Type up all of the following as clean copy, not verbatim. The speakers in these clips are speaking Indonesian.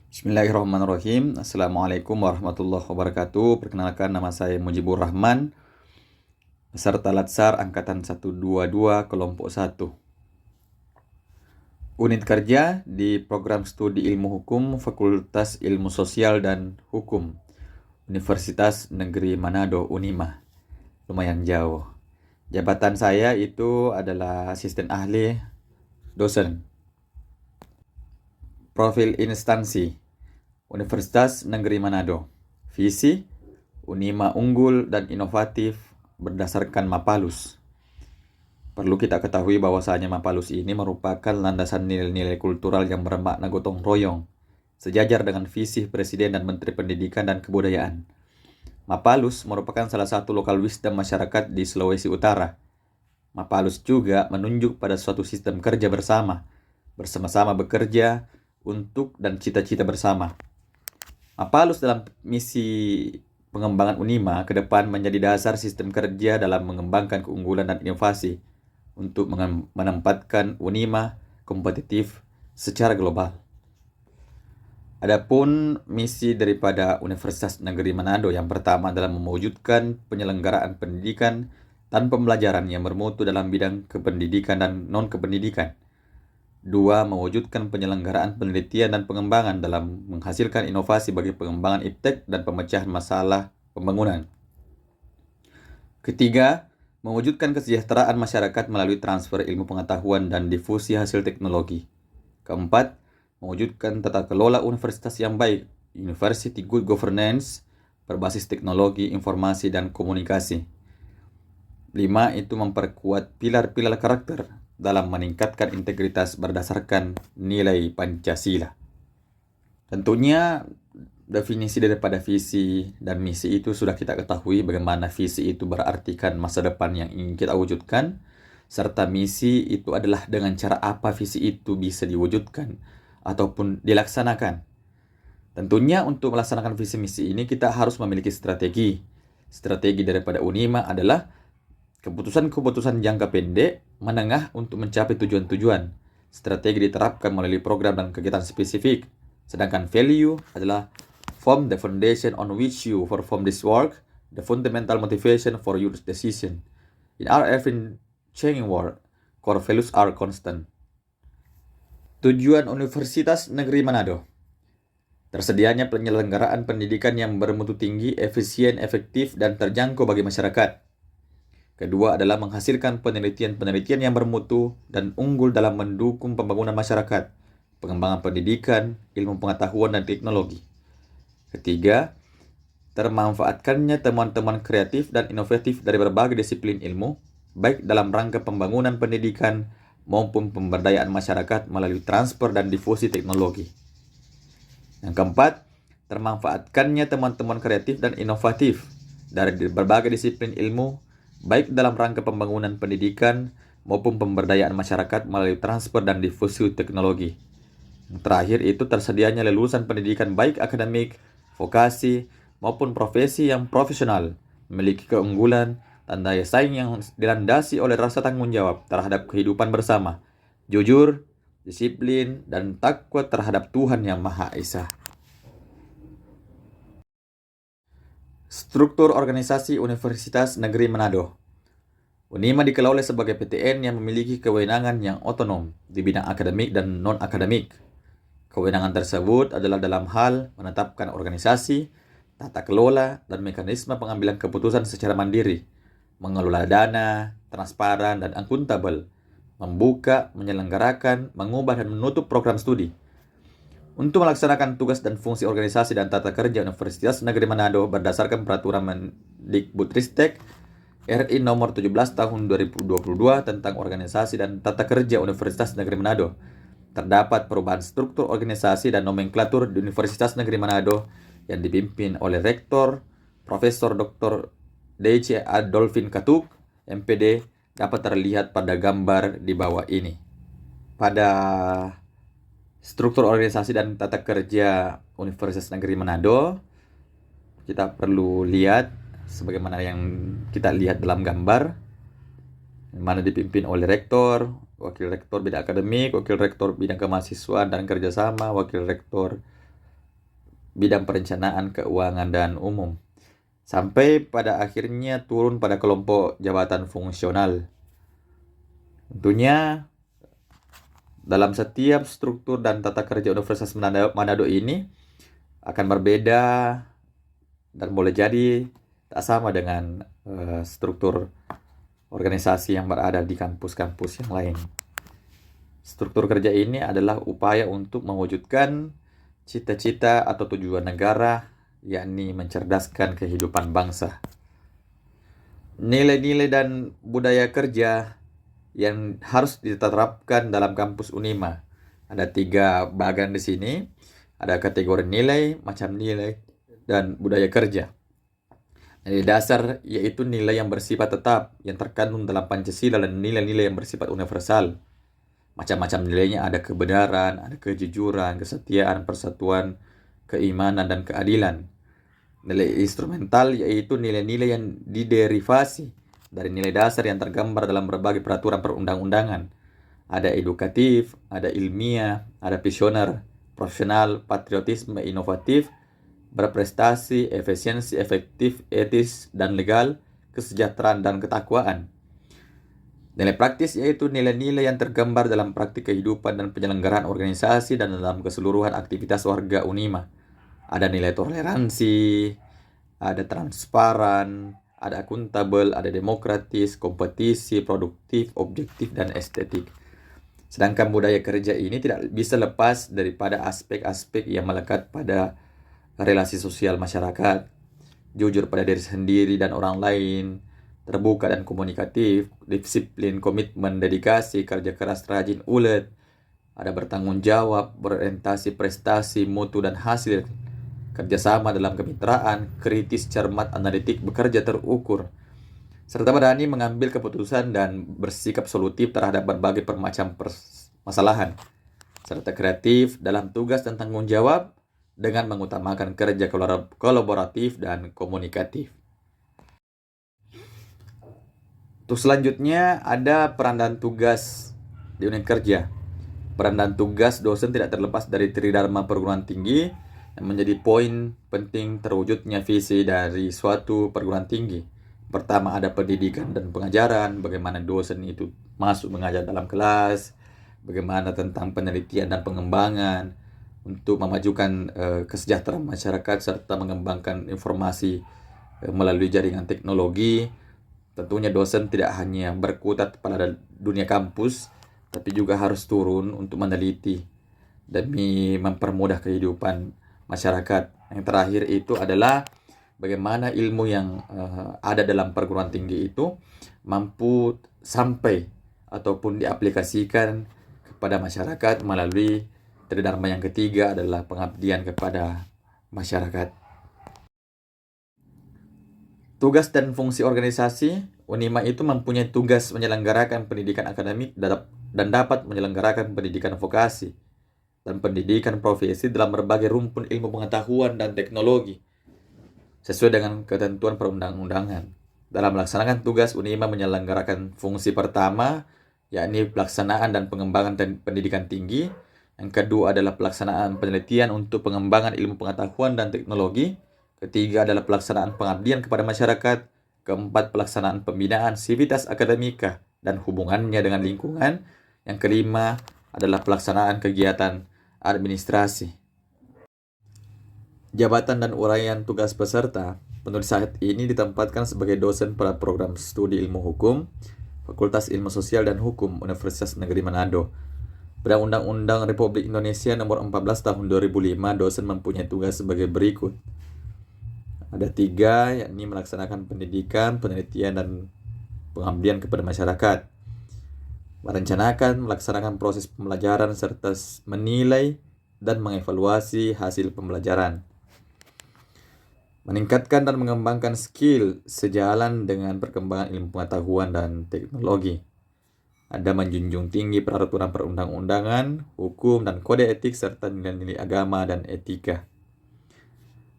Bismillahirrahmanirrahim. Assalamualaikum warahmatullahi wabarakatuh. Perkenalkan, nama saya Mujibur Rahman, peserta Latsar Angkatan 122 Kelompok 1. Unit kerja di Program Studi Ilmu Hukum Fakultas Ilmu Sosial dan Hukum Universitas Negeri Manado, Unima. Lumayan jauh. Jabatan saya itu adalah asisten ahli dosen. Profil instansi Universitas Negeri Manado. Visi Unima unggul dan inovatif berdasarkan Mapalus. Perlu kita ketahui bahwasanya Mapalus ini merupakan landasan nilai-nilai kultural yang bermakna gotong royong, sejajar dengan visi Presiden dan Menteri Pendidikan dan Kebudayaan. Mapalus merupakan salah satu lokal wisdom masyarakat di Sulawesi Utara. Mapalus juga menunjuk pada suatu sistem kerja bersama-sama bekerja untuk dan cita-cita bersama. Mapalus dalam misi pengembangan Unima ke depan menjadi dasar sistem kerja dalam mengembangkan keunggulan dan inovasi untuk menempatkan Unima kompetitif secara global. Adapun misi daripada Universitas Negeri Manado yang pertama adalah mewujudkan penyelenggaraan pendidikan dan pembelajaran yang bermutu dalam bidang kependidikan dan non-kependidikan. 2. Mewujudkan penyelenggaraan penelitian dan pengembangan dalam menghasilkan inovasi bagi pengembangan iptek dan pemecahan masalah pembangunan. Ketiga, mewujudkan kesejahteraan masyarakat melalui transfer ilmu pengetahuan dan difusi hasil teknologi. Keempat, mewujudkan tata kelola universitas yang baik, University Good Governance, berbasis teknologi, informasi, dan komunikasi. 5. Itu memperkuat pilar-pilar karakter dalam meningkatkan integritas berdasarkan nilai Pancasila. Tentunya definisi daripada visi dan misi itu sudah kita ketahui, bagaimana visi itu berartikan masa depan yang ingin kita wujudkan, serta misi itu adalah dengan cara apa visi itu bisa diwujudkan ataupun dilaksanakan. Tentunya untuk melaksanakan visi misi ini kita harus memiliki strategi. Strategi daripada Unima adalah keputusan-keputusan jangka pendek, menengah untuk mencapai tujuan-tujuan. Strategi diterapkan melalui program dan kegiatan spesifik. Sedangkan value adalah form the foundation on which you perform this work, the fundamental motivation for your decision. In our ever-changing world, core values are constant. Tujuan Universitas Negeri Manado: tersedianya penyelenggaraan pendidikan yang bermutu tinggi, efisien, efektif, dan terjangkau bagi masyarakat. Kedua adalah menghasilkan penelitian-penelitian yang bermutu dan unggul dalam mendukung pembangunan masyarakat, pengembangan pendidikan, ilmu pengetahuan, dan teknologi. Ketiga, termanfaatkannya temuan-temuan kreatif dan inovatif dari berbagai disiplin ilmu, baik dalam rangka pembangunan pendidikan maupun pemberdayaan masyarakat melalui transfer dan difusi teknologi. Yang keempat, termanfaatkannya temuan-temuan kreatif dan inovatif dari berbagai disiplin ilmu, baik dalam rangka pembangunan pendidikan maupun pemberdayaan masyarakat melalui transfer dan difusi teknologi. Yang terakhir itu tersedianya lulusan pendidikan baik akademik, vokasi, maupun profesi yang profesional, memiliki keunggulan dan daya saing yang dilandasi oleh rasa tanggung jawab terhadap kehidupan bersama, jujur, disiplin, dan takwa terhadap Tuhan Yang Maha Esa. Struktur organisasi Universitas Negeri Manado. Unima dikelola sebagai PTN yang memiliki kewenangan yang otonom di bidang akademik dan non-akademik. Kewenangan tersebut adalah dalam hal menetapkan organisasi, tata kelola, dan mekanisme pengambilan keputusan secara mandiri, mengelola dana, transparan, dan akuntabel, membuka, menyelenggarakan, mengubah, dan menutup program studi. Untuk melaksanakan tugas dan fungsi organisasi dan tata kerja Universitas Negeri Manado berdasarkan Peraturan Mendikbudristek RI nomor 17 tahun 2022 tentang organisasi dan tata kerja Universitas Negeri Manado, terdapat perubahan struktur organisasi dan nomenklatur di Universitas Negeri Manado yang dipimpin oleh Rektor Profesor Dr. D.C. Adolfin Katuk, MPD, dapat terlihat pada gambar di bawah ini. Pada struktur organisasi dan tata kerja Universitas Negeri Manado, kita perlu lihat sebagaimana yang kita lihat dalam gambar, yang mana dipimpin oleh rektor, wakil rektor bidang akademik, wakil rektor bidang kemahasiswaan dan kerjasama, wakil rektor bidang perencanaan, keuangan, dan umum. Sampai pada akhirnya turun pada kelompok jabatan fungsional. Tentunya dalam setiap struktur dan tata kerja Universitas Manado ini akan berbeda dan boleh jadi tak sama dengan struktur organisasi yang berada di kampus-kampus yang lain. Struktur kerja ini adalah upaya untuk mewujudkan cita-cita atau tujuan negara, yakni mencerdaskan kehidupan bangsa. Nilai-nilai dan budaya kerja yang harus diterapkan dalam kampus Unima. Ada 3 bagian di sini. Ada kategori nilai, macam nilai, dan budaya kerja. Nilai dasar yaitu nilai yang bersifat tetap, yang terkandung dalam Pancasila dan nilai-nilai yang bersifat universal. Macam-macam nilainya, ada kebenaran, ada kejujuran, kesetiaan, persatuan, keimanan, dan keadilan. Nilai instrumental yaitu nilai-nilai yang diderivasi dari nilai dasar yang tergambar dalam berbagai peraturan perundang-undangan. Ada edukatif, ada ilmiah, ada visioner, profesional, patriotisme, inovatif, berprestasi, efisiensi, efektif, etis, dan legal, kesejahteraan, dan ketakwaan. Nilai praktis yaitu nilai-nilai yang tergambar dalam praktik kehidupan dan penyelenggaraan organisasi dan dalam keseluruhan aktivitas warga Unima. Ada nilai toleransi, ada transparan, ada akuntabel, ada demokratis, kompetisi, produktif, objektif, dan estetik. Sedangkan budaya kerja ini tidak bisa lepas daripada aspek-aspek yang melekat pada relasi sosial masyarakat, jujur pada diri sendiri dan orang lain, terbuka dan komunikatif, disiplin, komitmen, dedikasi, kerja keras, rajin, ulet, ada bertanggung jawab, berorientasi prestasi, mutu dan hasil, kerjasama dalam kemitraan, kritis, cermat, analitik, bekerja terukur, serta berani mengambil keputusan dan bersikap solutif terhadap berbagai macam permasalahan, serta kreatif dalam tugas dan tanggung jawab dengan mengutamakan kerja kolaboratif dan komunikatif. Untuk selanjutnya ada peran dan tugas di unit kerja. Peran dan tugas dosen tidak terlepas dari tridharma perguruan tinggi yang menjadi poin penting terwujudnya visi dari suatu perguruan tinggi. Pertama ada pendidikan dan pengajaran, bagaimana dosen itu masuk mengajar dalam kelas, bagaimana tentang penelitian dan pengembangan untuk memajukan kesejahteraan masyarakat serta mengembangkan informasi melalui jaringan teknologi. Tentunya dosen tidak hanya berkutat pada dunia kampus, tapi juga harus turun untuk meneliti demi mempermudah kehidupan masyarakat. Yang terakhir itu adalah bagaimana ilmu yang ada dalam perguruan tinggi itu mampu sampai ataupun diaplikasikan kepada masyarakat melalui tridharma yang ketiga adalah pengabdian kepada masyarakat. Tugas dan fungsi organisasi, Unima itu mempunyai tugas menyelenggarakan pendidikan akademik dan dapat menyelenggarakan pendidikan vokasi dan pendidikan profesi dalam berbagai rumpun ilmu pengetahuan dan teknologi sesuai dengan ketentuan perundang-undangan. Dalam melaksanakan tugas, Unima menyelenggarakan fungsi pertama, yakni pelaksanaan dan pengembangan pendidikan tinggi. Yang kedua adalah pelaksanaan penelitian untuk pengembangan ilmu pengetahuan dan teknologi. Ketiga adalah pelaksanaan pengabdian kepada masyarakat. Keempat, pelaksanaan pembinaan sivitas akademika dan hubungannya dengan lingkungan. Yang kelima adalah pelaksanaan kegiatan administrasi. Jabatan dan uraian tugas peserta. Penulis saat ini ditempatkan sebagai dosen pada program studi ilmu hukum, Fakultas Ilmu Sosial dan Hukum Universitas Negeri Manado. Pada Undang-Undang Republik Indonesia Nomor 14 Tahun 2005, dosen mempunyai tugas sebagai berikut. Ada 3, yakni melaksanakan pendidikan, penelitian, dan pengabdian kepada masyarakat. Merencanakan, melaksanakan proses pembelajaran, serta menilai dan mengevaluasi hasil pembelajaran. Meningkatkan dan mengembangkan skill sejalan dengan perkembangan ilmu pengetahuan dan teknologi. Ada menjunjung tinggi peraturan perundang-undangan, hukum, dan kode etik, serta nilai-nilai agama dan etika.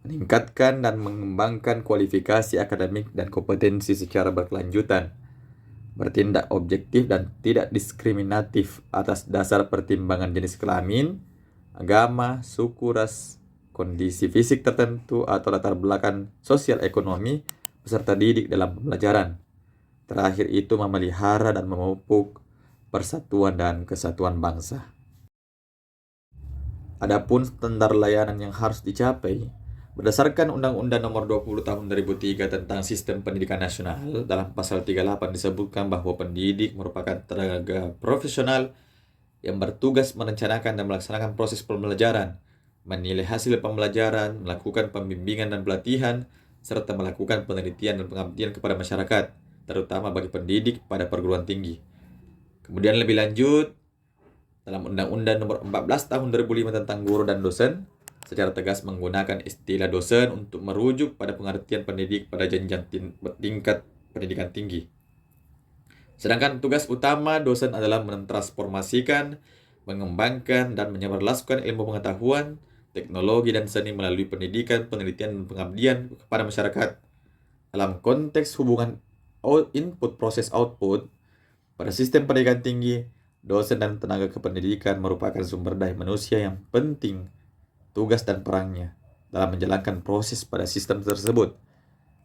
Meningkatkan dan mengembangkan kualifikasi akademik dan kompetensi secara berkelanjutan. Bertindak objektif dan tidak diskriminatif atas dasar pertimbangan jenis kelamin, agama, suku, ras, kondisi fisik tertentu atau latar belakang sosial ekonomi peserta didik dalam pembelajaran. Terakhir itu memelihara dan memupuk persatuan dan kesatuan bangsa. Adapun standar layanan yang harus dicapai, berdasarkan Undang-Undang Nomor 20 Tahun 2003 tentang Sistem Pendidikan Nasional, dalam pasal 38 disebutkan bahwa pendidik merupakan tenaga profesional yang bertugas merencanakan dan melaksanakan proses pembelajaran, menilai hasil pembelajaran, melakukan pembimbingan dan pelatihan, serta melakukan penelitian dan pengabdian kepada masyarakat, terutama bagi pendidik pada perguruan tinggi. Kemudian lebih lanjut, dalam Undang-Undang Nomor 14 Tahun 2005 tentang guru dan dosen, secara tegas menggunakan istilah dosen untuk merujuk pada pengertian pendidik pada jenjang tingkat pendidikan tinggi. Sedangkan tugas utama dosen adalah mentransformasikan, mengembangkan, dan menyebarluaskan ilmu pengetahuan, teknologi, dan seni melalui pendidikan, penelitian, dan pengabdian kepada masyarakat. Dalam konteks hubungan input proses output, pada sistem pendidikan tinggi, dosen dan tenaga kependidikan merupakan sumber daya manusia yang penting. Tugas dan perannya dalam menjalankan proses pada sistem tersebut.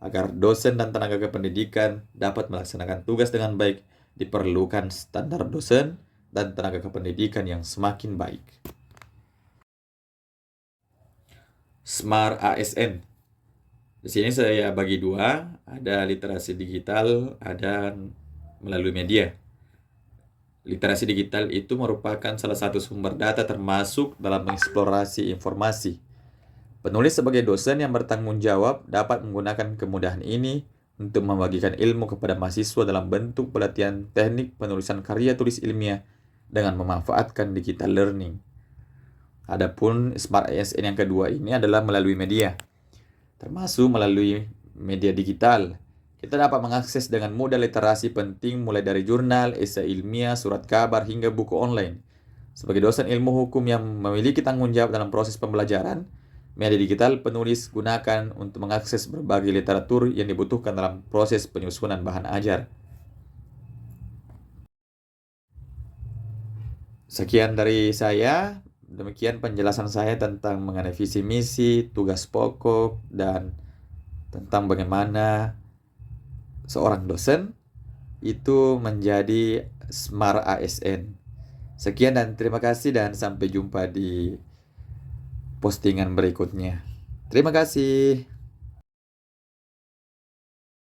Agar dosen dan tenaga kependidikan dapat melaksanakan tugas dengan baik, diperlukan standar dosen dan tenaga kependidikan yang semakin baik. Smart ASN. Di sini saya bagi dua, ada literasi digital, ada melalui media. Literasi digital itu merupakan salah satu sumber data termasuk dalam mengeksplorasi informasi. Penulis sebagai dosen yang bertanggung jawab dapat menggunakan kemudahan ini untuk membagikan ilmu kepada mahasiswa dalam bentuk pelatihan teknik penulisan karya tulis ilmiah dengan memanfaatkan digital learning. Adapun Smart ASN yang kedua ini adalah melalui media, termasuk melalui media digital. Kita dapat mengakses dengan mudah literasi penting mulai dari jurnal, esai ilmiah, surat kabar, hingga buku online. Sebagai dosen ilmu hukum yang memiliki tanggung jawab dalam proses pembelajaran, media digital penulis gunakan untuk mengakses berbagai literatur yang dibutuhkan dalam proses penyusunan bahan ajar. Sekian dari saya. Demikian penjelasan saya tentang mengenai visi misi, tugas pokok, dan tentang bagaimana seorang dosen itu menjadi Smart ASN. Sekian dan terima kasih dan sampai jumpa di postingan berikutnya. Terima kasih.